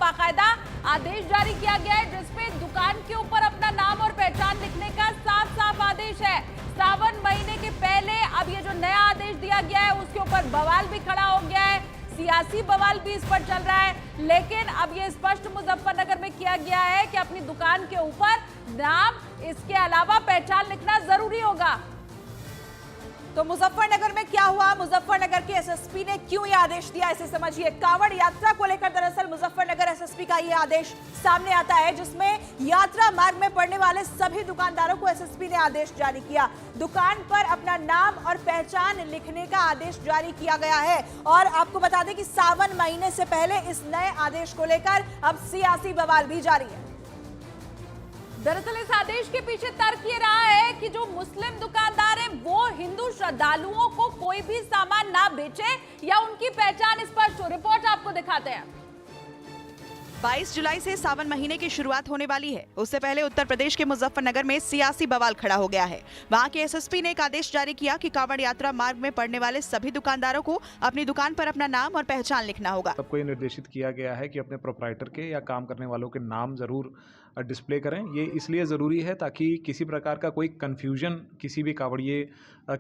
बाकायदा आदेश जारी किया गया है जिसमें दुकान के ऊपर अपना नाम और पहचान लिखने का साफ साफ आदेश है। सावन महीने के पहले अब ये जो नया आदेश दिया गया है उसके ऊपर बवाल भी खड़ा हो गया है, सियासी बवाल भी इस पर चल रहा है। लेकिन अब ये स्पष्ट मुजफ्फरनगर में किया गया है कि अपनी दुकान के ऊपर नाम, इसके अलावा पहचान लिखना जरूरी होगा। तो मुजफ्फरनगर में क्या हुआ, मुजफ्फरनगर के एसएसपी ने क्यों यह आदेश दिया, इसे समझिए। कांवड़ यात्रा को लेकर दरअसल मुजफ्फरनगर एसएसपी का यह आदेश सामने आता है जिसमें यात्रा मार्ग में पड़ने वाले सभी दुकानदारों को एसएसपी ने आदेश जारी किया। दुकान पर अपना नाम और पहचान लिखने का आदेश जारी किया गया है। और आपको बता दें कि सावन महीने से पहले इस नए आदेश को लेकर अब सियासी बवाल भी जारी है। दरअसल इस आदेश के पीछे तर्क ये रहा है कि जो मुस्लिम दुकानदार हैं वो हिंदू श्रद्धालुओं को कोई भी सामान ना बेचे या उनकी पहचान स्पष्ट हो। रिपोर्ट आपको दिखाते हैं। 22 जुलाई से सावन महीने की शुरुआत होने वाली है। उससे पहले उत्तर प्रदेश के मुजफ्फरनगर में सियासी बवाल खड़ा हो गया है। वहां के एसएसपी ने एक आदेश जारी किया कि कांवड़ यात्रा मार्ग में पड़ने वाले सभी दुकानदारों को अपनी दुकान पर अपना नाम और पहचान लिखना होगा। सबको ये निर्देशित किया गया है कि अपने प्रोप्राइटर के या काम करने वालों के नाम जरूर डिस्प्ले करें। ये इसलिए ज़रूरी है ताकि किसी प्रकार का कोई कंफ्यूजन किसी भी कांवड़िए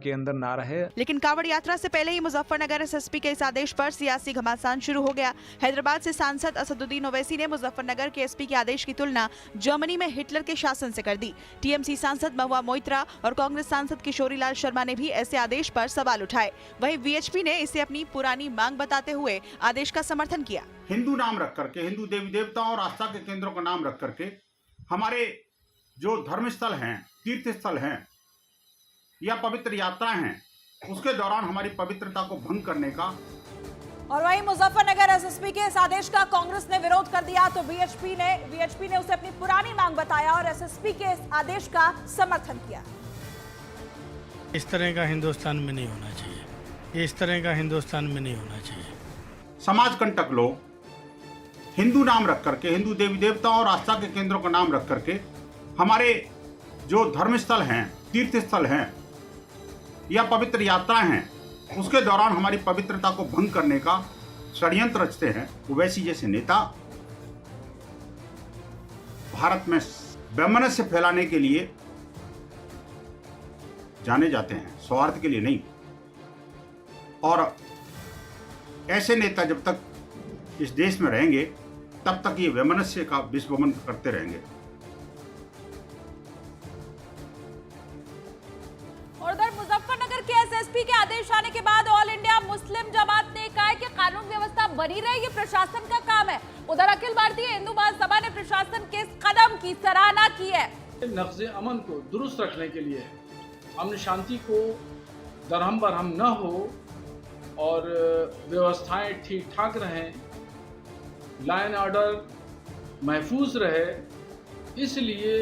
के अंदर ना रहे। लेकिन कांवड़ यात्रा से पहले ही मुजफ्फरनगर एसएसपी के इस आदेश पर सियासी घमासान शुरू हो गया। हैदराबाद से सांसद असदुद्दीन ओवैसी ने मुजफ्फरनगर के एसपी के आदेश की तुलना जर्मनी में हिटलर के शासन से कर दी। टीएमसी सांसद महुआ मोइत्रा और कांग्रेस सांसद किशोरीलाल शर्मा ने भी ऐसे आदेश पर सवाल उठाए। वहीं वीएचपी ने इसे अपनी पुरानी मांग बताते हुए आदेश का समर्थन किया। हिंदू नाम रख करके, हिंदू देवी देवताओं और आस्था के केंद्रों का नाम रख करके हमारे जो धर्म स्थल हैं, तीर्थ स्थल हैं या पवित्र यात्राएं हैं, उसके दौरान हमारी पवित्रता को भंग करने का। और वहीं मुजफ्फरनगर एसएसपी के इस आदेश का कांग्रेस ने विरोध कर दिया तो वीएचपी ने उसे अपनी पुरानी मांग बताया और एसएसपी के इस आदेश का समर्थन किया। इस तरह का हिंदुस्तान में नहीं होना चाहिए, इस तरह का हिंदुस्तान में नहीं होना चाहिए। समाज कंटक लोग हिंदू नाम रख करके, हिंदू देवी देवताओं और आस्था के केंद्रों का नाम रख करके हमारे जो धर्म स्थल हैं, तीर्थ स्थल हैं या पवित्र यात्राएं हैं, उसके दौरान हमारी पवित्रता को भंग करने का षड्यंत्र रचते हैं। ओवैसी जैसे नेता भारत में वैमनस्य फैलाने के लिए जाने जाते हैं, स्वार्थ के लिए नहीं। और ऐसे नेता जब तक इस देश में रहेंगे तब तक ये वैमनस्य का विश्वमन करते रहेंगे। और उधर मुजफ्फरनगर के एसएसपी के आदेश आने के बाद ऑल इंडिया मुस्लिम जमात ने कहा है कि कानून व्यवस्था बनी रहे, ये प्रशासन का काम है। उधर अखिल भारतीय हिंदू महासभा ने प्रशासन के इस कदम की सराहना की है। नफ्ज़े अमन को दुरुस्त रखने के लिए, अमन शांति को दरहम बरहम न हो और व्यवस्थाएं ठीक ठाक रहें, लाइन ऑर्डर महफूज रहे, इसलिए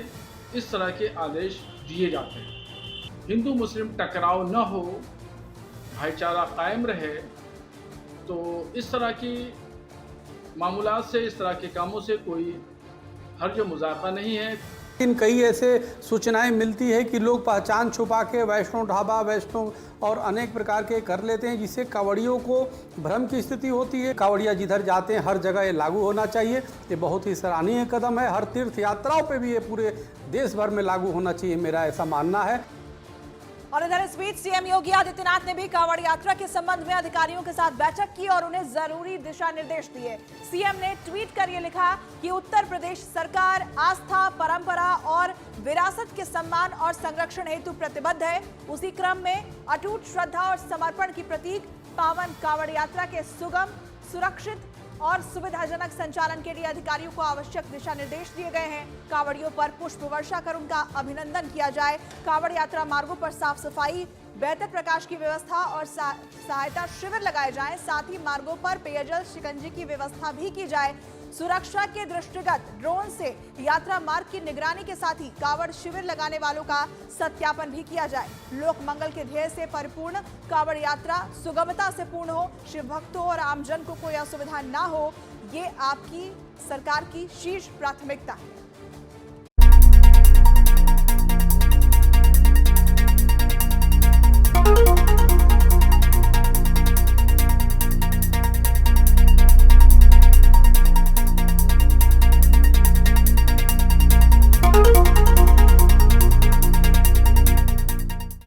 इस तरह के आदेश दिए जाते हैं। हिंदू मुस्लिम टकराव न हो, भाईचारा कायम रहे, तो इस तरह की मामूलात से, इस तरह के कामों से कोई हर्ज मुज़ाक़ा नहीं है। लेकिन कई ऐसे सूचनाएं मिलती है कि लोग पहचान छुपा के वैष्णो ढाबा, वैष्णो और अनेक प्रकार के कर लेते हैं, जिससे कांवड़ियों को भ्रम की स्थिति होती है। कांवड़िया जिधर जाते हैं हर जगह ये लागू होना चाहिए। ये बहुत ही सराहनीय कदम है। हर तीर्थ यात्राओं पे भी ये पूरे देश भर में लागू होना चाहिए, मेरा ऐसा मानना है। और इधर इस बीच सीएम योगी आदित्यनाथ ने भी कांवड़ यात्रा के संबंध में अधिकारियों के साथ बैठक की और उन्हें जरूरी दिशा निर्देश दिए। सीएम ने ट्वीट कर ये लिखा कि उत्तर प्रदेश सरकार आस्था, परंपरा और विरासत के सम्मान और संरक्षण हेतु प्रतिबद्ध है। उसी क्रम में अटूट श्रद्धा और समर्पण की प्रतीक पावन कांवड़ यात्रा के सुगम, सुरक्षित और सुविधाजनक संचालन के लिए अधिकारियों को आवश्यक दिशा निर्देश दिए गए हैं। कांवड़ियों पर पुष्प वर्षा कर उनका अभिनंदन किया जाए। कांवड़ यात्रा मार्गों पर साफ सफाई, बेहतर प्रकाश की व्यवस्था और सहायता शिविर लगाए जाएं। साथ ही मार्गों पर पेयजल, शिकंजी की व्यवस्था भी की जाए। सुरक्षा के दृष्टिगत ड्रोन से यात्रा मार्ग की निगरानी के साथ ही कांवड़ शिविर लगाने वालों का सत्यापन भी किया जाए। लोक मंगल के ध्येय से परिपूर्ण कांवड़ यात्रा सुगमता से पूर्ण हो, शिव भक्तों और आमजन को कोई असुविधा ना हो, ये आपकी सरकार की शीर्ष प्राथमिकता है।